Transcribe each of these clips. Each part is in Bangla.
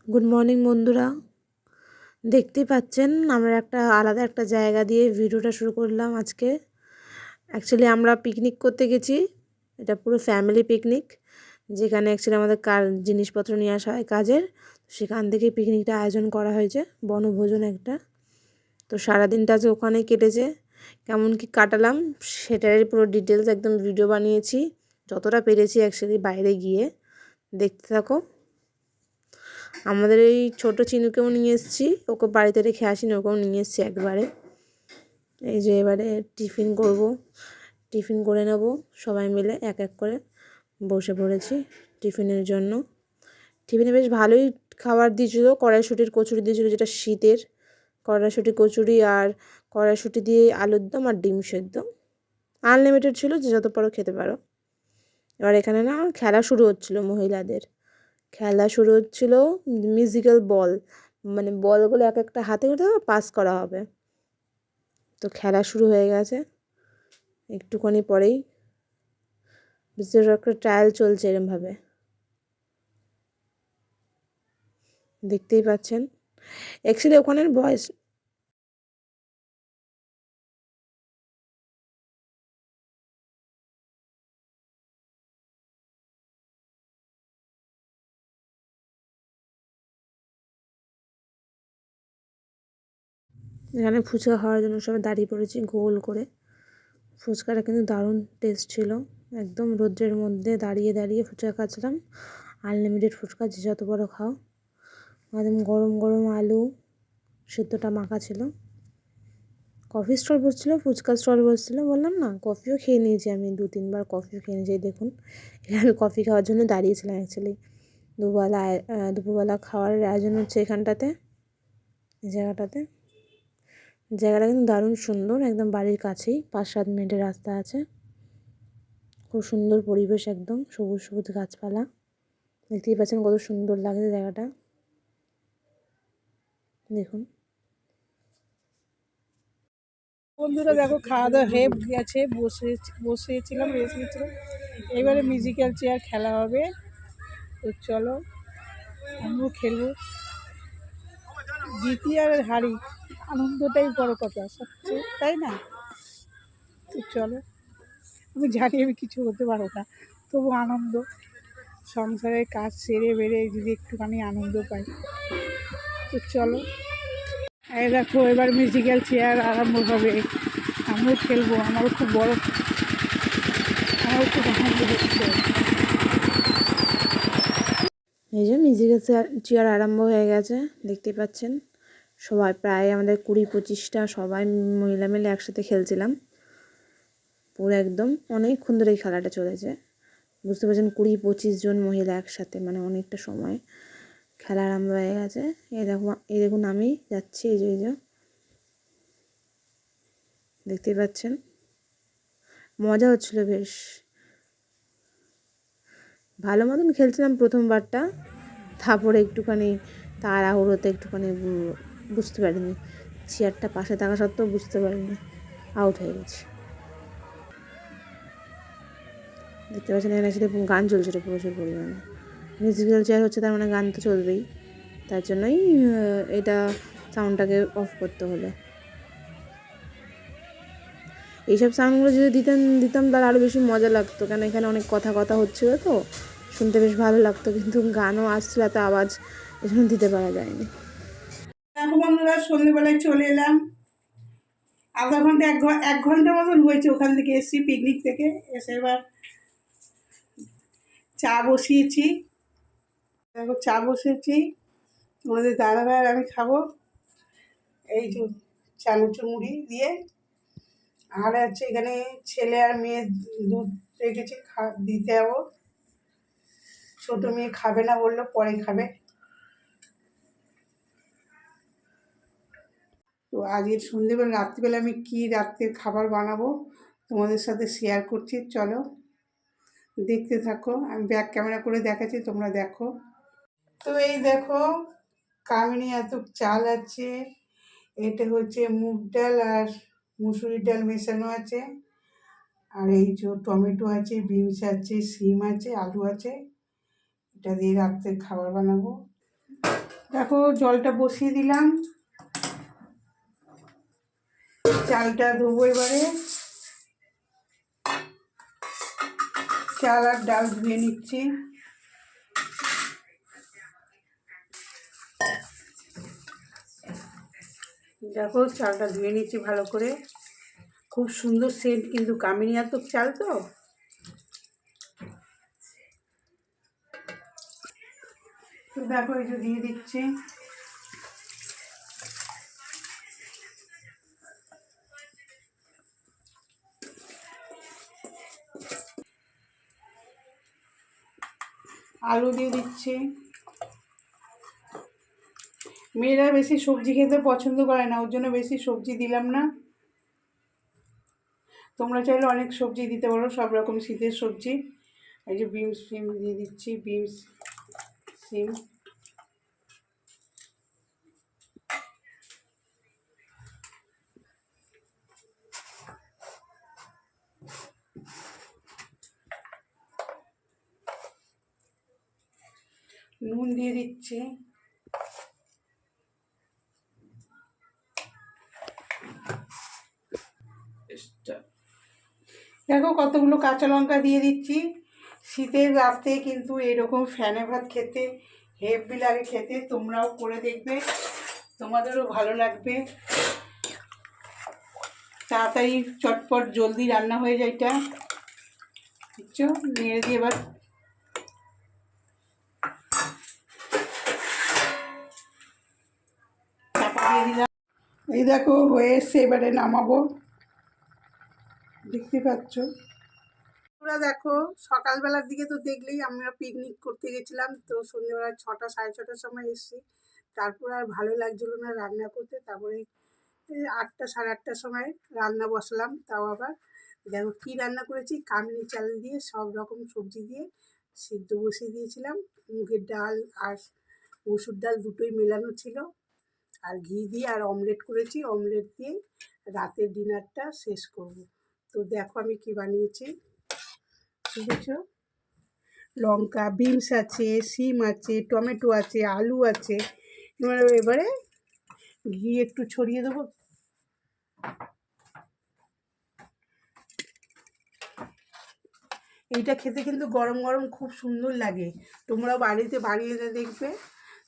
গুড মর্নিং বন্ধুরা। দেখতেই পাচ্ছেন আমরা একটা আলাদা একটা জায়গা দিয়ে ভিডিওটা শুরু করলাম আজকে। অ্যাকচুয়ালি আমরা পিকনিক করতে গেছি। এটা পুরো ফ্যামিলি পিকনিক, যেখানে অ্যাকচুয়ালি আমাদের জিনিসপত্র নিয়ে আসা হয় কাজের। সেখান থেকে পিকনিকটা আয়োজন করা হয়েছে, বনভোজন একটা। তো সারাদিনটা আজ ওখানেই কেটেছে। কেমন কি কাটালাম সেটারই পুরো ডিটেলস একদম ভিডিও বানিয়েছি, যতটা পেরেছি অ্যাকচুয়ালি বাইরে গিয়ে। দেখতে থাকো। আমাদের এই ছোটো চিনুকেও নিয়ে এসেছি, ওকে বাড়িতে রেখে আসিনি, ওকেও নিয়ে এসেছি একবারে। এই যে এবারে টিফিন করে নেব সবাই মিলে, এক এক করে বসে পড়েছি টিফিনের জন্য। টিফিনে বেশ ভালোই খাবার দিয়েছিলো, কড়াইশুঁটির কচুরি দিয়েছিলো, যেটা শীতের কড়াইশুঁটি কচুরি, আর কড়াইশুঁটি দিয়ে আলুর দম আর ডিম সেদ্ধ। আনলিমিটেড ছিল, যে যত পারো খেতে পারো। এবার এখানে না খেলা শুরু হচ্ছিলো, মহিলাদের খেলা শুরু হচ্ছিলো। মিউজিক্যাল বল, মানে বলগুলো এক একটা হাতে করে পাস করা হবে। তো খেলা শুরু হয়ে গেছে একটুখানি পরেই। বিশেষ একটা ট্রায়াল চলছে এরমভাবে, দেখতেই পাচ্ছেন। অ্যাকচুয়ালি ওখানের বয়স এখানে ফুচকা খাওয়ার জন্য সবাই দাঁড়িয়ে পড়েছি গোল করে। ফুচকাটা কিন্তু দারুণ টেস্ট ছিল। একদম রোদ্রের মধ্যে দাঁড়িয়ে দাঁড়িয়ে ফুচকা খাচ্ছিলাম। আনলিমিটেড ফুচকা, যে যত বড় খাও। একদম গরম গরম আলু সেদ্ধটা মাখা ছিল। কফি স্টল বসছিলো, ফুচকা স্টল বসছিলো। বললাম না, কফিও খেয়ে নিয়েছি আমি, 2-3 বার কফিও খেয়ে নিয়েছি। দেখুন, আমি কফি খাওয়ার জন্য দাঁড়িয়েছিলাম অ্যাকচুয়ালি। দুপুরবেলা খাওয়ার আয়োজন হচ্ছে এখানটাতে, জায়গাটাতে। জায়গাটা কিন্তু দারুণ সুন্দর, একদম বাড়ির কাছেই, 5-7 মিনিটের রাস্তা আছে। খুব সুন্দর পরিবেশ, একদম সবুজ সবুজ গাছপালা। দেখতেই পাচ্ছেন কত সুন্দর লাগছে জায়গাটা, দেখুন। বন্ধুরা দেখো, খাওয়া দাওয়া হয়ে গেছে, বসেছিলাম, রেস্ট নিচ্ছিলাম। এবারে মিউজিক্যাল চেয়ার খেলা হবে, তো চলো আমিও খেলবো। জিতি আর হারি, আনন্দটাই বড় কথা সবচেয়ে, তাই না? তো চলো, আমি জানি আমি কিছু হতে পারবো না, তবু আনন্দ। সংসারের কাজ সেরে বেড়ে যদি একটুখানি আনন্দ পাই, তো চলো। এই দেখো, এবার মিউজিক্যাল চেয়ার আরম্ভ হবে, আমিও খেলবো। আমারও খুব আনন্দ হচ্ছে। এই যে মিউজিক্যাল চেয়ার আরম্ভ হয়ে গেছে, দেখতেই পাচ্ছেন। সবাই প্রায় আমাদের 20-25টা সবাই মহিলা মিলে একসাথে খেলছিলাম। পুরো একদম অনেকক্ষণ ধরে এই খেলাটা চলেছে, বুঝতে পারছেন। 20-25 জন মহিলা একসাথে, মানে অনেকটা সময় খেলা আরম্ভ হয়ে গেছে। এই দেখুন আমি যাচ্ছি, এই যে দেখতেই পাচ্ছেন। মজা হচ্ছিল বেশ, ভালো মতন খেলছিলাম প্রথমবারটা। তারপরে একটুখানি তাড়াহুড়োতে একটুখানি বুঝতে পারিনি, চেয়ারটা পাশে থাকা সত্ত্বেও বুঝতে পারিনি, আউট হয়ে গেছি। দেখতে পাচ্ছেন এখানে সাথে গান চলছিল প্রচুর পরিমাণে। মিউজিক্যাল চেয়ার হচ্ছে, তার মানে গান তো চলবেই, তার জন্যই এটা সাউন্ডটাকে অফ করতে হলো। এইসব সাউন্ডগুলো যদি দিতাম তাহলে আরও বেশি মজা লাগতো, কেন এখানে অনেক কথা হচ্ছিলো, তো শুনতে বেশ ভালো লাগতো। কিন্তু গানও আসছিল, এত আওয়াজ, এই জন্য দিতে পারা যায়নি। দেখো বন্ধুরা, সন্ধ্যেবেলায় চলে এলাম। আধা ঘন্টা 1 ঘন্টার মতন হয়েছে ওখান থেকে এসেছি, পিকনিক থেকে এসে এবার চা বসিয়েছি। দেখো, চা বসিয়েছি, তোমাদের দাদাভাই আর আমি খাবো। এই যে চানাচুর মুড়ি দিয়ে, আর হচ্ছে এখানে ছেলে আর মেয়ে দুধ রেখেছি, দিতে যাবো। ছোটো মেয়ে খাবে না, বললো পরে খাবে। তো আজকের সন্ধ্যেবেলা, রাত্রিবেলা আমি কি রাত্রের খাবার বানাবো তোমাদের সাথে শেয়ার করছি, চলো দেখতে থাকো। আমি ব্যাক ক্যামেরা করে দেখাচ্ছি, তোমরা দেখো। তো এই দেখো, কামিনী এত চাল আছে, এটা হচ্ছে মুগ ডাল আর মুসুরির ডাল মেশানো আছে, আর এই যে টমেটো আছে, বিনস আছে, সিম আছে, আলু আছে। এটা দিয়ে রাত্রে খাবার বানাবো। দেখো জলটা বসিয়ে দিলাম, চালটা ধোবো এবারে। চাল আর ডাল ধুয়ে নিচ্ছি। দেখো চালটা ধুয়ে নিচ্ছি ভালো করে, খুব সুন্দর সেন্ট কিন্তু কামিনী আতপ চাল তো। তো দেখো এই যে দিয়ে দিচ্ছি। আলু দিয়ে দিচ্ছি। মেয়েরা বেশি সবজি খেতে পছন্দ করে না, ওর জন্য বেশি সবজি দিলাম না। তোমরা চাইলে অনেক সবজি দিতে পারো, সব রকম শীতের সবজি। এই যে বিনস সিম দিয়ে দিচ্ছি, বিনস সিম। নুন দিয়ে দিচ্ছি। দেখো কতগুলো কাঁচা লঙ্কা দিয়ে দিচ্ছি। শীতের রাতে কিন্তু এরকম ফ্যানে ভাত খেতে হেভি লাগে খেতে, তোমরাও করে দেখবে, তোমাদেরও ভালো লাগবে। তাড়াতাড়ি চটপট জলদি রান্না হয়ে যায় এটা। বুঝছো, নেড়ে দিয়ে এবার চাপা দিয়ে দিলাম। এই দেখো হয়ে এসছে, এবারে নামাবো। দেখতে পাচ্ছ তোমরা, দেখো সকালবেলার দিকে তো দেখলেই আমরা পিকনিক করতে গেছিলাম, তো সন্ধ্যেবেলা 6টা সাড়ে 6টার সময় এসেছি। তারপর আর ভালো লাগছিল না রান্না করতে, তারপরে 8টা সাড়ে 8টার সময় রান্না বসালাম। তাও আবার দেখো কী রান্না করেছি, কামিনী চাল দিয়ে সব রকম সবজি দিয়ে সিদ্ধ বসিয়ে দিয়েছিলাম। মুগের ডাল আর মসুর ডাল দুটোই মেলানো ছিল, আর ঘি দিয়ে আর অমলেট করেছি। অমলেট দিয়ে রাতের ডিনারটা শেষ করব। তো দেখো আমি কি বানিয়েছি, বুঝেছো? লঙ্কা, বিনস আছে, সিম আছে, টমেটো আছে, আলু আছে। এবারে ঘি একটু ছড়িয়ে দেবো। এইটা খেতে কিন্তু গরম গরম খুব সুন্দর লাগে। তোমরাও বাড়িতে বানিয়ে দেখবে,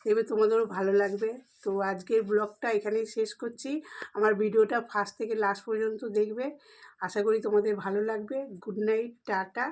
দেখবে তোমাদেরও ভালো লাগবে। তো আজকের ব্লগটা এখানেই শেষ করছি। আমার ভিডিওটা ফার্স্ট থেকে লাস্ট পর্যন্ত দেখবে, আশা করি তোমাদের ভালো লাগবে। Good night, tata.